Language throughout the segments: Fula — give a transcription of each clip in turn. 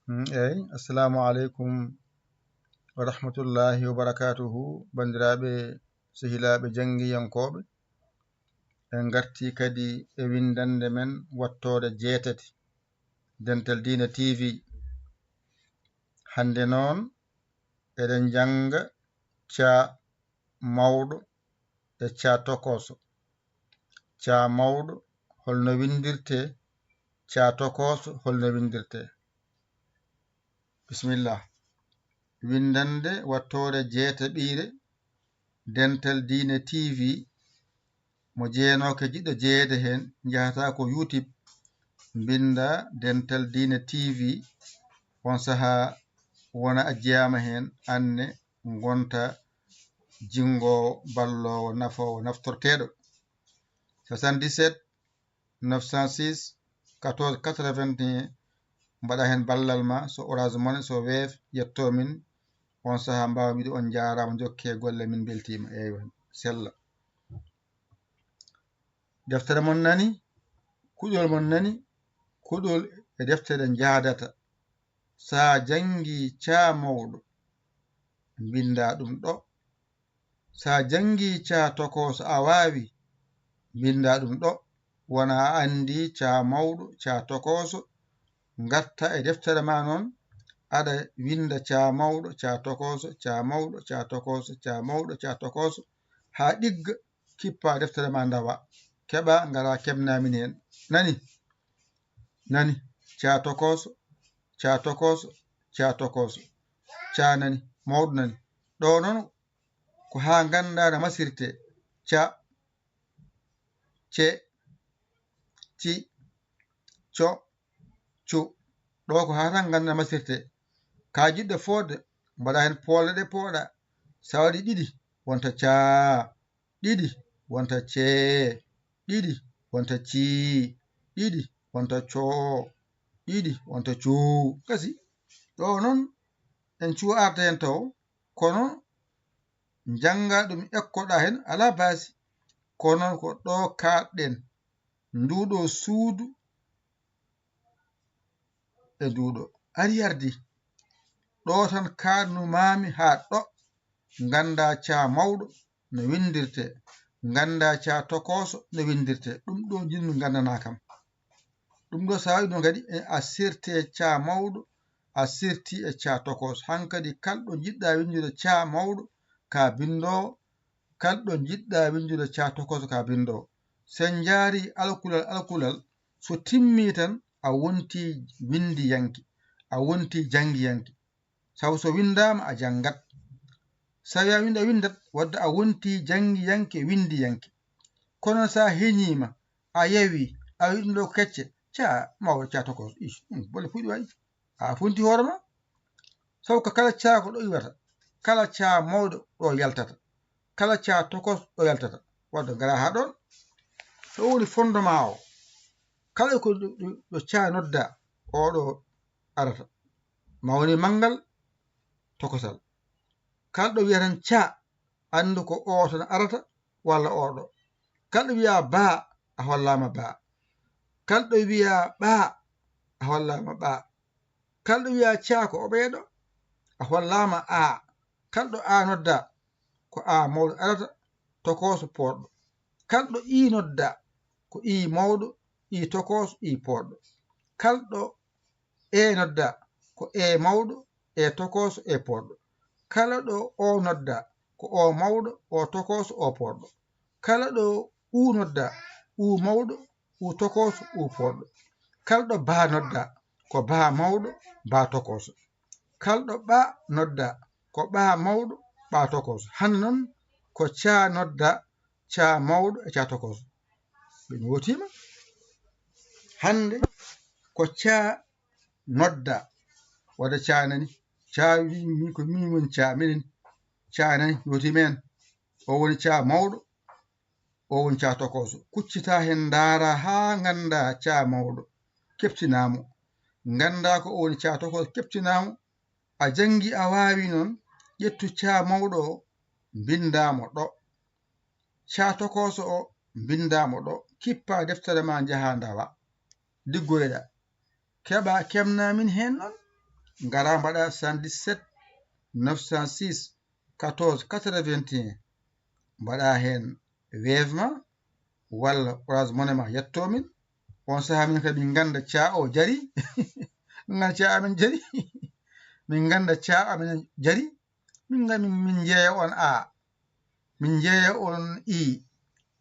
assalamu alaikum wa rahmatullahi wa barakatuhu. Bandiraɓe sehilaɓe jangiyankoɓe, en garti kadi e windande men wattode jeetati Dental Dina TV. Hande noon eɗen janga ca mawɗo e ca tokoso. Ca mawɗo holno windirte, ca tokoso holno windirte. Bismillah. Windande wattore jeetaɓire Dental Dina TV mo jeenoke jiɗɗo jeeyede hen jahata ko YouTube binda Dental Dina TV. On saha wona a jeyama hen anne gonta jingowo ballowo nafowo naftorteɗo. 77 906 14 81 mbaɗa hen ballal ma, so Orange Money so Wave yetto min. On saha mbawa wiide on jarama, jokke golle min beltima. Eywa sella. Deftere mon nani, kuɗol mon nani, kuɗol e deftere jaadata. Sa jangi ca mawɗo binda ɗum ɗo. Sa jangi ca tokoso a wawi binda ɗum ɗo. Wona a andi ca mawɗo ca tokoso, gatta e deftere ma noon aɗa winda ca mawɗo ca tokoso, ca mawɗo ca tokoso, ca mawɗo ca tokoso ha ɗigga kippa deftere ma ndawa. Keɓa ngara kebnamin hen. Nani nani ca tokoso, ca tokoso, ca tokoso, ca nani, mawɗo nani. Ɗo noon ko ha ganda no masirte. Ca, ce, ci, co, cu. Ɗo ko ha tan ganda masirte. Ka jiɗɗo fodde mbaɗa hen poole ɗe pooɗa. Sa waɗi ɗiɗi wonta ca, ɗiɗi wonta ce, ɗiɗi wonta ci, ɗiɗi wonta co, ɗiɗi wonta cuu. Kasi ɗo noon en cuu arta hen taw, kono janga ɗum ekkoɗa hen ala basi. Kono ko ɗo kaɗɗen nduɗo suudu e nduɗo ari yardi. Ɗo tan kaɗnumami ha ɗo. Ganda ca mawɗo no windirte, ganda ca tokoso no windirte. Ɗum ɗo jinmi gandana kam. Ɗum ɗo sa waɗi ɗum kadi a sirte ca mawɗo, a sirti e ca tokoso. Hankadi kalɗo jiɗɗa windude ca mawɗo ka bindowo, kalɗo jiɗɗa windude ca tokoso ka bindowo. Sen jaari alkulal so timmi tan a wonti windi yanki, a wonti jangi yanki. Sabu so windama a jangat. Sawi a windat wadde a wonti jangi yanke windi yanke. Kono sa heñima a yewi a wi ɗum ɗo kecce, ca mawɗo ca tokoso, bolle puɗi waɗi. A funti hoorema. Sabu ko kala ca ko ɗo iwata, kala ca mawɗo ɗo yaltata, kala ca tokoso ɗo yaltata. Wadde gara ha ɗon. Ɗo woni fondement o. Kala ko ɗo ca nodda oɗo arata. Mawni mangal tokosal. Kalɗo wiya tan ca andu ko o tan arata walla oɗo. Kalɗo wiya ba a hollama ba. Kalɗo wiya ɓa a hollama ɓa. Kalɗo wiya ca ko o ɓeeɗo a hollama a. Kalɗo a nodda ko a mawɗo arata, tokoso poɗɗo. Kalɗo i nodda ko i mawɗo, i tokoso, i poɗɗo. Kalɗo e nodda ko e mawɗo, e tokoso, e poɗɗo. Kala ɗo o nodda ko o mawɗo, o tokoso, o poɗɗo. Kala ɗo u nodda u mawɗo, u tokoso, u poɗɗo. Kalɗo ba nodda ko ba mawɗo, ba tokoso. Kalɗo ɓa nodda ko ɓa mawɗo, ɓa tokoso. Hande noon ko ca nodda ca mawɗo e ca tokoso. Ɓe wotima. Hande ko ca nodda wadda ca nani. Ca wi ko min woni ca, minen ca nani yotimen. O woni ca mawɗo, o woni ca tokoso. Kuccita hen daara ha ganda ca mawɗo keftinamo. Ganda ko o woni ca tokoso keftinamo. A jangi a wawi noon ƴettu ca mawɗo o bindamo ɗo. Ca tokoso o bindamo ɗo. Kippa deftere ma jaha ndawa. Diggoyɗa. Keɓa kemnamin hen noon. ngara mbaɗa 77 906 14 81 mbaɗa hen Wave ma walla Orange Money ma yettomin. On saha min kadi min ganda ca o jari min ganda ca amin jari min ganda ca amin jari min jeeya on A, min jeeya on I,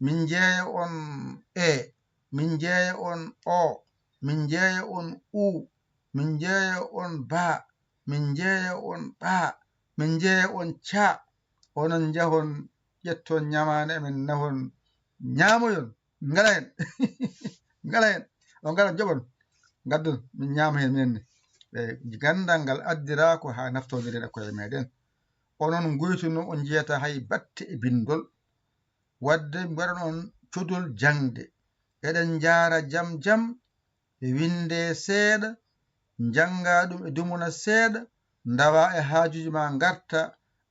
min jeeya on E, min jeeya on O, min jeeya on U, min jeeya on Ba, min jeeya on Ɓa, min jeeya on Ca. Onon jahon ƴetton ñamane men nahon ñamoyon ngala hen ngala hen o ngala joɓon gaddon min ñama hen minenne. Gandal ngal addira ko ha naftodiren e koye meɗen. Onon goytuno on jeyata hay batte e bindol wadde mbaɗon on codol jangde eɗen jaara jam jam e winde seeɗa janga ɗum e dumuna seeɗa ndawa e haajuji ma garta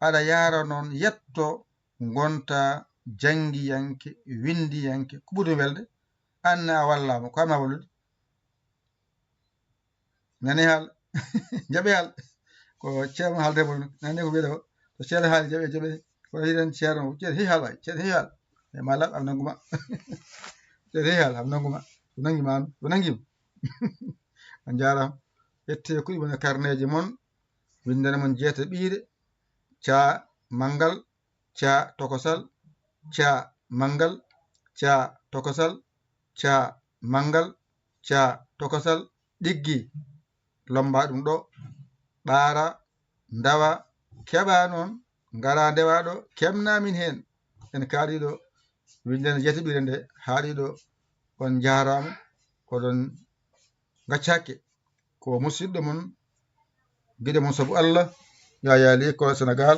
aɗa yara noon yetto gonta jangiyanke windiyanke ko ɓuri welde anne a wallama ko ama wallude nani haal jaɓe haal ko ceerno haalde mo nani ko wiide o so ceerno haali jaɓe ko hiɗen ceerno ceerno heewi haal wayi ceerno heewi haal e mala am nanguma ceerno heewi haal am nanguma so nanguima an so nanguima on jarama ƴette ko ɗum e carnet mon windana mon jeeta ɓiire ca manggal ca tokosal ca manggal ca tokosal ca manggal ca tokosal ɗiggi lomba ɗum ɗo ɓaara ndawa keɓa noon ngara ndewa ɗo kemnamin hen en kaaliɗo windene jeeta ɓiire nde haaɗiɗo on jarama koɗon gaccakke ko musidɗo mon guiɗe mon saabu Allah Yaya Ly ko Sénégal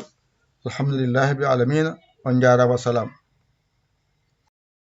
alhamdulillahi bil alamina on jarama salam.